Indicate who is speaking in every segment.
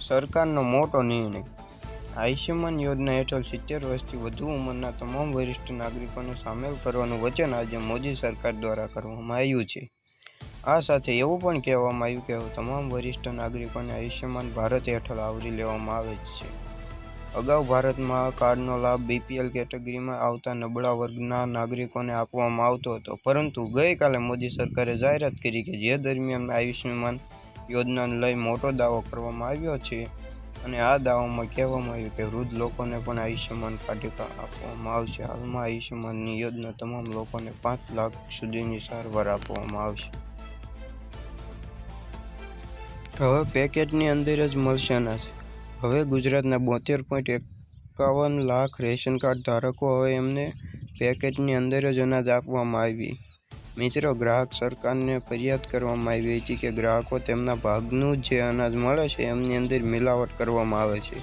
Speaker 1: સરકારનો મોટો નિર્ણય. આયુષ્યમાન યોજના હેઠળ 70 વર્ષથી વધુ ઉંમરના તમામ વરિષ્ઠ નાગરિકોને સામેલ કરવાનું વચન આજે મોદી સરકાર દ્વારા કરવામાં આવ્યું છે. આ સાથે એવું પણ કહેવામાં આવ્યું કે તમામ વરિષ્ઠ નાગરિકોને આયુષ્યમાન ભારત હેઠળ આવરી લેવામાં આવે છે. અગાઉ ભારતમાં આ કાર્ડનો લાભ બીપીએલ કેટેગરીમાં આવતા નબળા વર્ગના નાગરિકોને આપવામાં આવતો હતો, પરંતુ ગઈકાલે મોદી સરકારે જાહેરાત કરી કે જે દરમિયાન આયુષ્યમાન યોજનાને લઈ મોટો દાવો કરવામાં આવ્યો છે અને આ દાવામાં કહેવામાં આવ્યું કે વૃદ્ધ લોકોને પણ આયુષ્યમાન કાર્ડ આપવામાં આવશે. હાલમાં આયુષ્યમાનની યોજના તમામ લોકોને 5 લાખ સુધીની સારવાર આપવામાં આવશે. હવે પેકેટની અંદર જ મળશે અનાજ. હવે ગુજરાતના 72.51 લાખ રેશન કાર્ડ ધારકો હવે એમને પેકેટની અંદર જ અનાજ આપવામાં આવી. મિત્રો, ગ્રાહક સરકારને ફરિયાદ કરવામાં આવી હતી કે ગ્રાહકો તેમના ભાગનું જે અનાજ મળે છે એમની અંદર મિલાવટ કરવામાં આવે છે,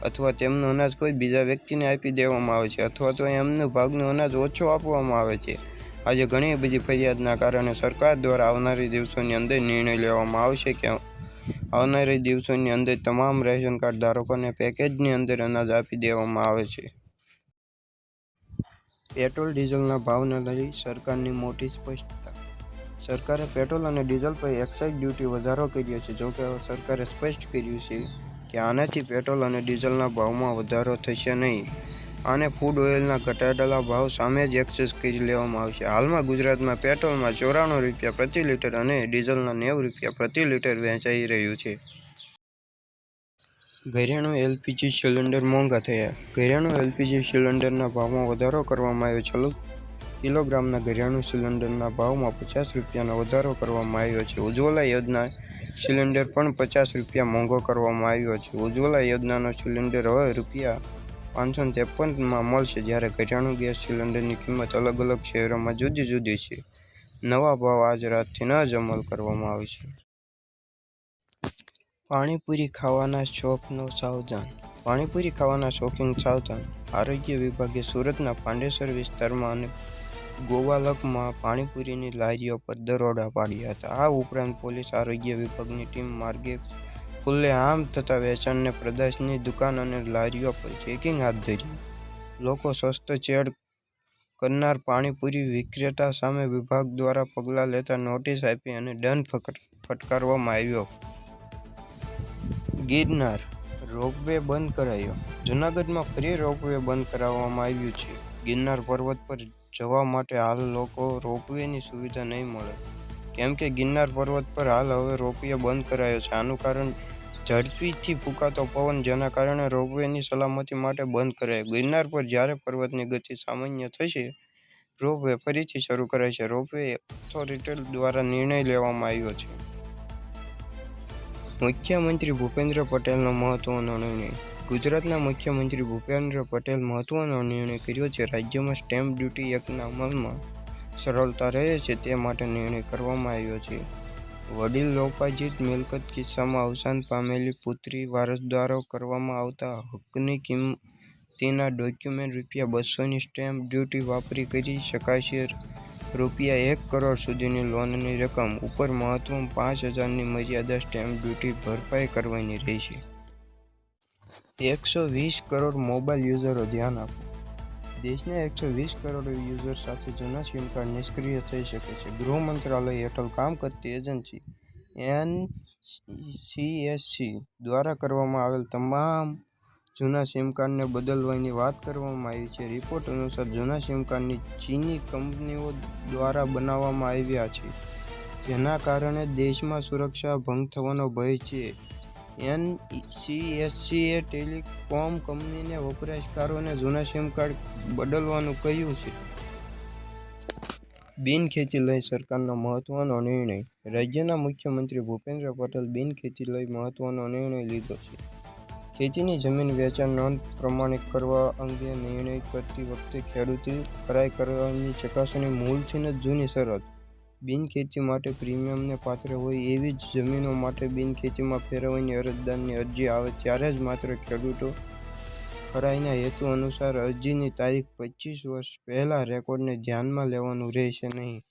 Speaker 1: અથવા તેમનું અનાજ કોઈ બીજા વ્યક્તિને આપી દેવામાં આવે છે, અથવા તો એમનું ભાગનું અનાજ ઓછો આપવામાં આવે છે. આજે ઘણી બધી ફરિયાદના કારણે સરકાર દ્વારા આવનારી દિવસોની અંદર નિર્ણય લેવામાં આવશે કે આવનારી દિવસોની અંદર તમામ રેશન કાર્ડ ધારકોને પેકેજની અંદર અનાજ આપી દેવામાં આવે છે. પેટ્રોલ ડીઝલના ભાવને લઈ સરકારની મોટી સ્પષ્ટતા. સરકારે પેટ્રોલ અને ડીઝલ પર એક્સાઇઝ ડ્યુટી વધારો કર્યો છે. જોકે સરકારે સ્પષ્ટ કર્યું છે કે આનાથી પેટ્રોલ અને ડીઝલના ભાવમાં વધારો થશે નહીં. આને ફૂડ ઓઇલના ઘટાડેલા ભાવ સામે જ એડજસ્ટ કરી લેવામાં આવશે. હાલમાં ગુજરાતમાં પેટ્રોલમાં 94 રૂપિયા પ્રતિ લિટર અને ડીઝલના 90 રૂપિયા પ્રતિ લિટર વેચાઈ રહ્યું છે. ઘરેણું એલપીજી સિલિન્ડર મોંઘા થયા. ઘરેણું એલપીજી સિલિન્ડરના ભાવમાં વધારો કરવામાં આવ્યો છે. કિલોગ્રામના ઘરેણું સિલિન્ડરના ભાવમાં 50 રૂપિયાનો વધારો કરવામાં આવ્યો છે. ઉજ્જવલા યોજના સિલિન્ડર પણ 50 રૂપિયા મોંઘો કરવામાં આવ્યો છે. ઉજ્જવલા યોજનાનો સિલિન્ડર હવે ₹553માં મળશે, જ્યારે ઘરેણું ગેસ સિલિન્ડરની કિંમત અલગ અલગ શહેરોમાં જુદી જુદી છે. નવા ભાવ આજ રાતથી જ અમલ કરવામાં આવશે. પાણીપુરી ખાવાના શોખીનો સાવધાન. પાણીપુરી ખાવાના શોખીન સાવધાન. આરોગ્ય વિભાગે સુરતના પાંડેસર વિસ્તારમાં અને ગોવાલકમાં પાણીપુરીની લારીઓ પર દરોડા પાડ્યા હતા. આ ઉપરાંત પોલીસ આરોગ્ય વિભાગની ટીમ માર્ગે ખુલ્લેઆમ થતા વેચાણને પેદાશની દુકાન અને લારીઓ પર ચેકિંગ હાથ ધર્યું. લોકો શસ્તછેડ કરનાર પાણીપુરી વિક્રેતા સામે વિભાગ દ્વારા પગલાં લેતા નોટિસ આપી અને દંડ ફટકારવામાં આવ્યો. ગિરનાર રોપવે બંધ કરાયો. જૂનાગઢમાં ફરી રોપવે બંધ કરાવવામાં આવ્યું છે. ગિરનાર પર્વત પર જવા માટે હાલ લોકો રોપવેની સુવિધા નહીં મળે, કેમ કે ગિરનાર પર્વત પર હાલ હવે રોપવે બંધ કરાયો છે. આનું કારણ ઝડપીથી ફૂંકાતો પવન, જેના કારણે રોપવેની સલામતી માટે બંધ કરાયો. ગિરનાર પર જ્યારે પર્વતની ગતિ સામાન્ય થશે, રોપવે ફરીથી શરૂ કરાશે. રોપવે ઓથોરિટી દ્વારા નિર્ણય લેવામાં આવ્યો છે. મુખ્યમંત્રી ભૂપેન્દ્ર પટેલનો મહત્વનો નિર્ણય. ગુજરાતના મુખ્યમંત્રી ભૂપેન્દ્ર પટેલ મહત્વનો નિર્ણય કર્યો છે. રાજ્યમાં સ્ટેમ્પ ડ્યુટી એક્ટના અમલમાં સરળતા રહે છે તે માટે નિર્ણય કરવામાં આવ્યો છે. વડીલ લોપાર્જિત મિલકત કિસ્સામાં અવસાન પામેલી પુત્રી વારસદારો કરવામાં આવતા હકની કિંમતીના ડોક્યુમેન્ટ ₹200ની સ્ટેમ્પ ડ્યુટી વાપરી કરી શકાશે. ₹1 કરોડ સુધીની લોનની રકમ ઉપર મહત્તમ 5,000ની મર્યાદા સ્ટેમ્પ ડ્યુટી ભરપાઈ કરવાની રહેશે. 120 કરોડ મોબાઈલ યુઝરો ધ્યાન આપો. દેશના 120 કરોડ યુઝર સાથે જૂના સિમ કાર્ડ નિષ્ક્રિય થઈ શકે છે. ગૃહ મંત્રાલય હેઠળ કામ કરતી એજન્સી એનસીએસસી દ્વારા કરવામાં આવેલ તમામ જૂના સિમ કાર્ડને બદલવાની વાત કરવામાં આવી છે. રિપોર્ટ અનુસાર જૂના સિમ કાર્ડની ચીની કંપનીઓ દ્વારા બનાવવામાં આવ્યા છે, જેના કારણે દેશમાં સુરક્ષા ભંગ થવાનો ભય છે. એનસીએસસીએ ટેલિકોમ કંપનીને વપરાશકારોને જૂના સિમ કાર્ડ બદલવાનું કહ્યું છે. બિનખેતી લઈ સરકારનો મહત્વનો નિર્ણય. રાજ્યના મુખ્યમંત્રી ભૂપેન્દ્ર પટેલ બિનખેતી લઈ મહત્વનો નિર્ણય લીધો છે. ખેતીની જમીન વેચાણ નોંધ પ્રમાણિત કરવા અંગે નિર્ણય કરતી વખતે ખેડૂતે ખરાઈ કરવાની ચકાસણી મૂળથી જ જૂની શરત. બિનખેતી માટે પ્રીમિયમને પાત્ર હોય એવી જ જમીનો માટે બિનખેતીમાં ફેરવવાની અરજદારની અરજી આવે ત્યારે જ માત્ર ખેડૂતો ખરાઈના હેતુ અનુસાર અરજીની તારીખ 25 વર્ષ પહેલા રેકોર્ડને ધ્યાનમાં લેવાનું રહેશે નહીં.